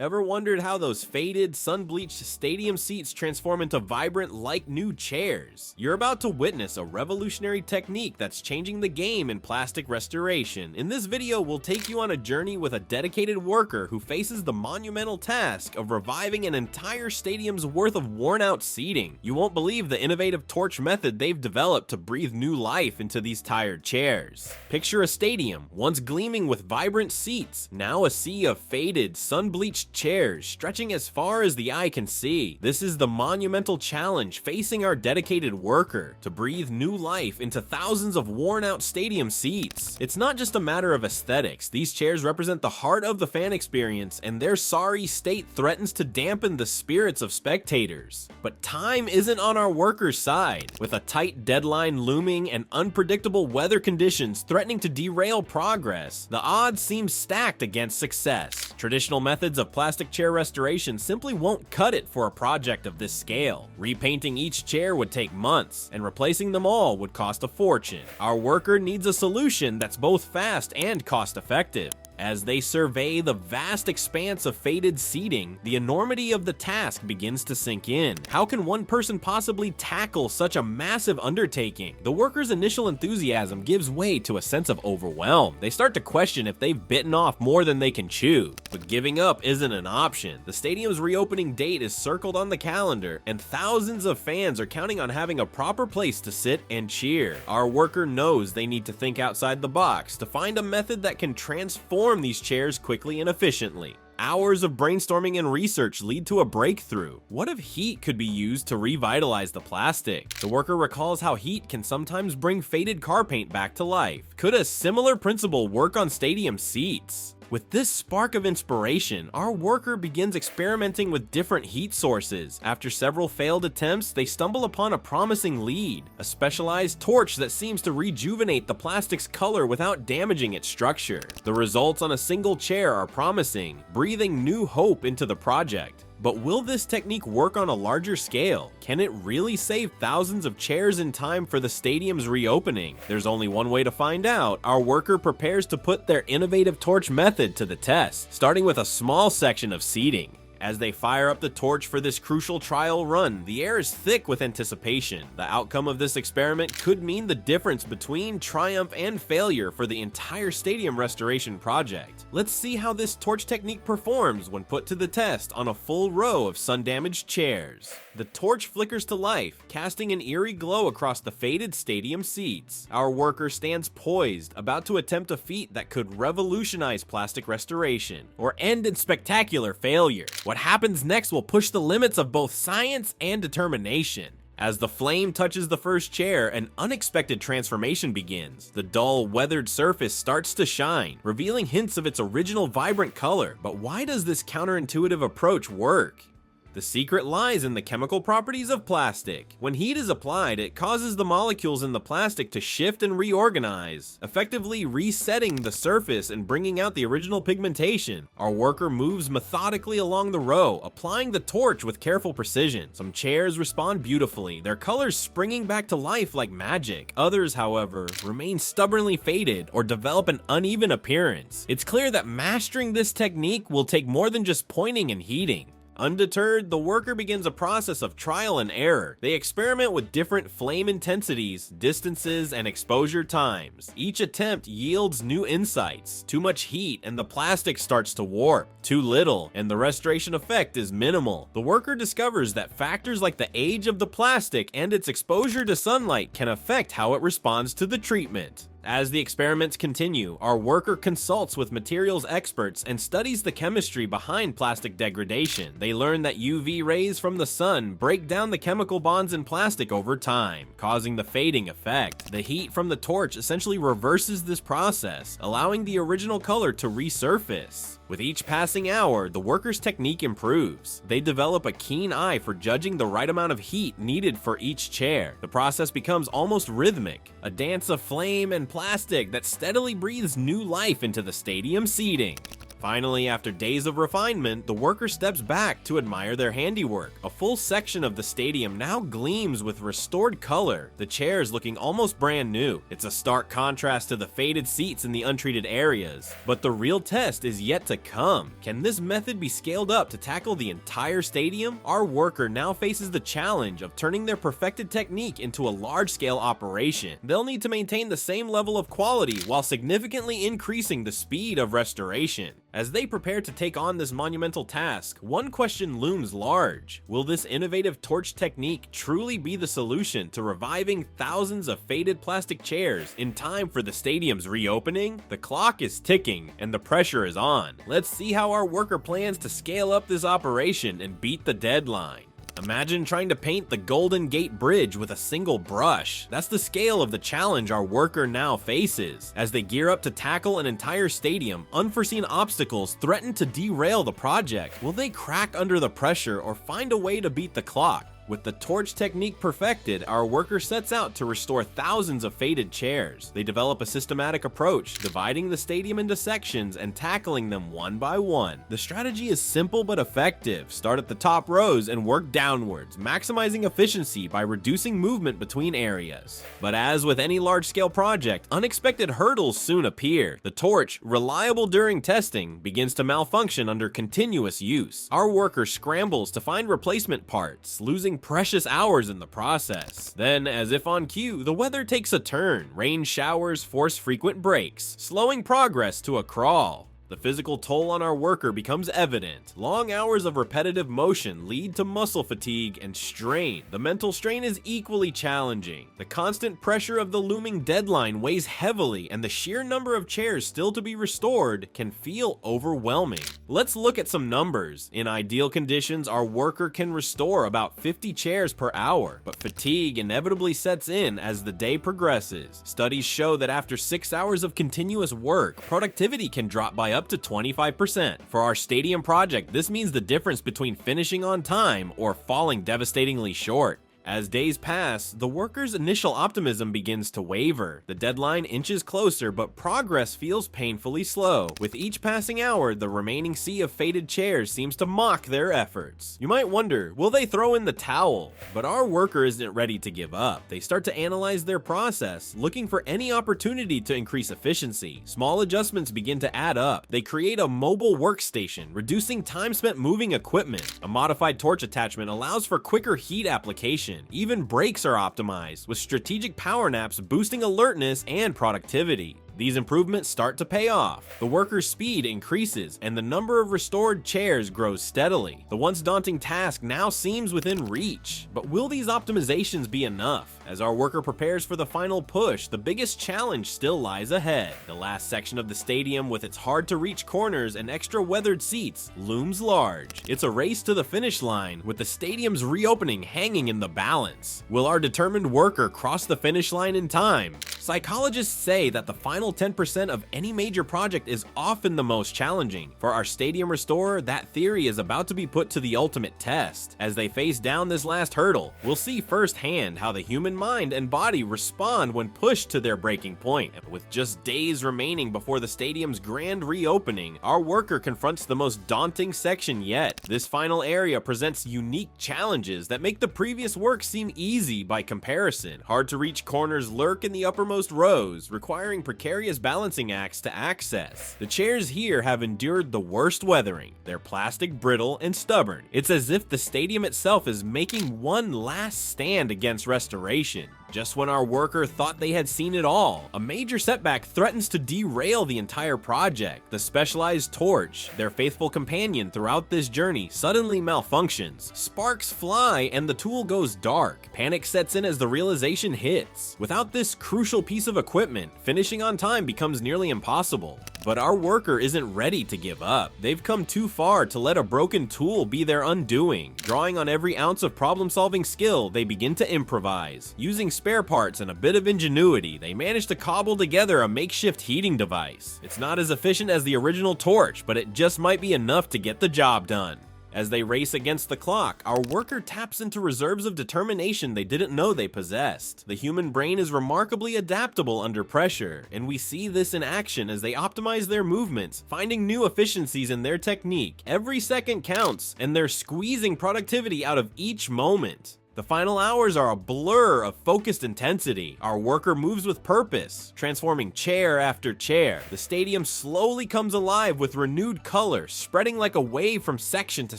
Ever wondered how those faded, sun-bleached stadium seats transform into vibrant, like-new chairs? You're about to witness a revolutionary technique that's changing the game in plastic restoration. In this video, we'll take you on a journey with a dedicated worker who faces the monumental task of reviving an entire stadium's worth of worn-out seating. You won't believe the innovative torch method they've developed to breathe new life into these tired chairs. Picture a stadium, once gleaming with vibrant seats, now a sea of faded, sun-bleached chairs stretching as far as the eye can see. This is the monumental challenge facing our dedicated worker to breathe new life into thousands of worn-out stadium seats. It's not just a matter of aesthetics. These chairs represent the heart of the fan experience, and their sorry state threatens to dampen the spirits of spectators. But time isn't on our worker's side. With a tight deadline looming and unpredictable weather conditions threatening to derail progress, the odds seem stacked against success. Traditional methods of plastic chair restoration simply won't cut it for a project of this scale. Repainting each chair would take months, and replacing them all would cost a fortune. Our worker needs a solution that's both fast and cost-effective. As they survey the vast expanse of faded seating, the enormity of the task begins to sink in. How can one person possibly tackle such a massive undertaking? The workers' initial enthusiasm gives way to a sense of overwhelm. They start to question if they've bitten off more than they can chew. But giving up isn't an option. The stadium's reopening date is circled on the calendar, and thousands of fans are counting on having a proper place to sit and cheer. Our worker knows they need to think outside the box to find a method that can transform these chairs quickly and efficiently. Hours of brainstorming and research lead to a breakthrough. What if heat could be used to revitalize the plastic? The worker recalls how heat can sometimes bring faded car paint back to life. Could a similar principle work on stadium seats? With this spark of inspiration, our worker begins experimenting with different heat sources. After several failed attempts, they stumble upon a promising lead, a specialized torch that seems to rejuvenate the plastic's color without damaging its structure. The results on a single chair are promising, breathing new hope into the project. But will this technique work on a larger scale? Can it really save thousands of chairs in time for the stadium's reopening? There's only one way to find out. Our worker prepares to put their innovative torch method to the test, starting with a small section of seating. As they fire up the torch for this crucial trial run, the air is thick with anticipation. The outcome of this experiment could mean the difference between triumph and failure for the entire stadium restoration project. Let's see how this torch technique performs when put to the test on a full row of sun-damaged chairs. The torch flickers to life, casting an eerie glow across the faded stadium seats. Our worker stands poised, about to attempt a feat that could revolutionize plastic restoration, or end in spectacular failure. What happens next will push the limits of both science and determination. As the flame touches the first chair, an unexpected transformation begins. The dull, weathered surface starts to shine, revealing hints of its original vibrant color. But why does this counterintuitive approach work? The secret lies in the chemical properties of plastic. When heat is applied, it causes the molecules in the plastic to shift and reorganize, effectively resetting the surface and bringing out the original pigmentation. Our worker moves methodically along the row, applying the torch with careful precision. Some chairs respond beautifully, their colors springing back to life like magic. Others, however, remain stubbornly faded or develop an uneven appearance. It's clear that mastering this technique will take more than just pointing and heating. Undeterred, the worker begins a process of trial and error. They experiment with different flame intensities, distances, and exposure times. Each attempt yields new insights. Too much heat and the plastic starts to warp. Too little and the restoration effect is minimal. The worker discovers that factors like the age of the plastic and its exposure to sunlight can affect how it responds to the treatment. As the experiments continue, our worker consults with materials experts and studies the chemistry behind plastic degradation. They learn that UV rays from the sun break down the chemical bonds in plastic over time, causing the fading effect. The heat from the torch essentially reverses this process, allowing the original color to resurface. With each passing hour, the worker's technique improves. They develop a keen eye for judging the right amount of heat needed for each chair. The process becomes almost rhythmic, a dance of flame and plastic that steadily breathes new life into the stadium seating. Finally, after days of refinement, the worker steps back to admire their handiwork. A full section of the stadium now gleams with restored color, the chairs looking almost brand new. It's a stark contrast to the faded seats in the untreated areas. But the real test is yet to come. Can this method be scaled up to tackle the entire stadium? Our worker now faces the challenge of turning their perfected technique into a large-scale operation. They'll need to maintain the same level of quality while significantly increasing the speed of restoration. As they prepare to take on this monumental task, one question looms large. Will this innovative torch technique truly be the solution to reviving thousands of faded plastic chairs in time for the stadium's reopening? The clock is ticking and the pressure is on. Let's see how our worker plans to scale up this operation and beat the deadline. Imagine trying to paint the Golden Gate Bridge with a single brush. That's the scale of the challenge our worker now faces. As they gear up to tackle an entire stadium, unforeseen obstacles threaten to derail the project. Will they crack under the pressure or find a way to beat the clock? With the torch technique perfected, our worker sets out to restore thousands of faded chairs. They develop a systematic approach, dividing the stadium into sections and tackling them one by one. The strategy is simple but effective. Start at the top rows and work downwards, maximizing efficiency by reducing movement between areas. But as with any large-scale project, unexpected hurdles soon appear. The torch, reliable during testing, begins to malfunction under continuous use. Our worker scrambles to find replacement parts, losing precious hours in the process. Then, as if on cue, the weather takes a turn. Rain showers force frequent breaks, slowing progress to a crawl. The physical toll on our worker becomes evident. Long hours of repetitive motion lead to muscle fatigue and strain. The mental strain is equally challenging. The constant pressure of the looming deadline weighs heavily, and the sheer number of chairs still to be restored can feel overwhelming. Let's look at some numbers. In ideal conditions, our worker can restore about 50 chairs per hour, but fatigue inevitably sets in as the day progresses. Studies show that after 6 hours of continuous work, productivity can drop by up to 25%. For our stadium project, this means the difference between finishing on time or falling devastatingly short. As days pass, the workers' initial optimism begins to waver. The deadline inches closer, but progress feels painfully slow. With each passing hour, the remaining sea of faded chairs seems to mock their efforts. You might wonder, will they throw in the towel? But our worker isn't ready to give up. They start to analyze their process, looking for any opportunity to increase efficiency. Small adjustments begin to add up. They create a mobile workstation, reducing time spent moving equipment. A modified torch attachment allows for quicker heat application. Even brakes are optimized, with strategic power naps boosting alertness and productivity. These improvements start to pay off. The worker's speed increases, and the number of restored chairs grows steadily. The once daunting task now seems within reach. But will these optimizations be enough? As our worker prepares for the final push, the biggest challenge still lies ahead. The last section of the stadium, with its hard-to-reach corners and extra weathered seats, looms large. It's a race to the finish line, with the stadium's reopening hanging in the balance. Will our determined worker cross the finish line in time? Psychologists say that the final 10% of any major project is often the most challenging. For our stadium restorer, that theory is about to be put to the ultimate test. As they face down this last hurdle, we'll see firsthand how the human mind and body respond when pushed to their breaking point. With just days remaining before the stadium's grand reopening, our worker confronts the most daunting section yet. This final area presents unique challenges that make the previous work seem easy by comparison. Hard-to-reach corners lurk in the uppermost rows, requiring precarious balancing acts to access. The chairs here have endured the worst weathering. They're plastic, brittle, and stubborn. It's as if the stadium itself is making one last stand against restoration. Just when our worker thought they had seen it all, a major setback threatens to derail the entire project. The specialized torch, their faithful companion throughout this journey, suddenly malfunctions. Sparks fly and the tool goes dark. Panic sets in as the realization hits. Without this crucial piece of equipment, finishing on time becomes nearly impossible. But our worker isn't ready to give up. They've come too far to let a broken tool be their undoing. Drawing on every ounce of problem-solving skill, they begin to improvise. Using spare parts and a bit of ingenuity, they manage to cobble together a makeshift heating device. It's not as efficient as the original torch, but it just might be enough to get the job done. As they race against the clock, our worker taps into reserves of determination they didn't know they possessed. The human brain is remarkably adaptable under pressure, and we see this in action as they optimize their movements, finding new efficiencies in their technique. Every second counts, and they're squeezing productivity out of each moment. The final hours are a blur of focused intensity. Our worker moves with purpose, transforming chair after chair. The stadium slowly comes alive with renewed color, spreading like a wave from section to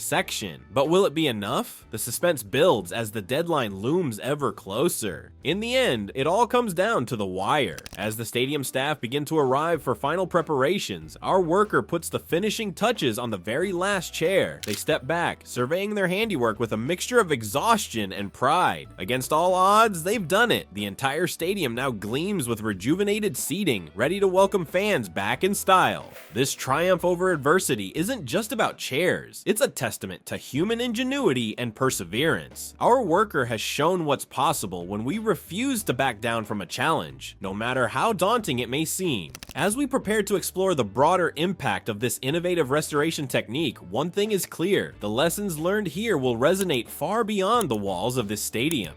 section. But will it be enough? The suspense builds as the deadline looms ever closer. In the end, it all comes down to the wire. As the stadium staff begin to arrive for final preparations, our worker puts the finishing touches on the very last chair. They step back, surveying their handiwork with a mixture of exhaustion and pride. Against all odds, they've done it. The entire stadium now gleams with rejuvenated seating, ready to welcome fans back in style. This triumph over adversity isn't just about chairs. It's a testament to human ingenuity and perseverance. Our worker has shown what's possible when we refuse to back down from a challenge, no matter how daunting it may seem. As we prepare to explore the broader impact of this innovative restoration technique, one thing is clear: the lessons learned here will resonate far beyond the walls of this stadium.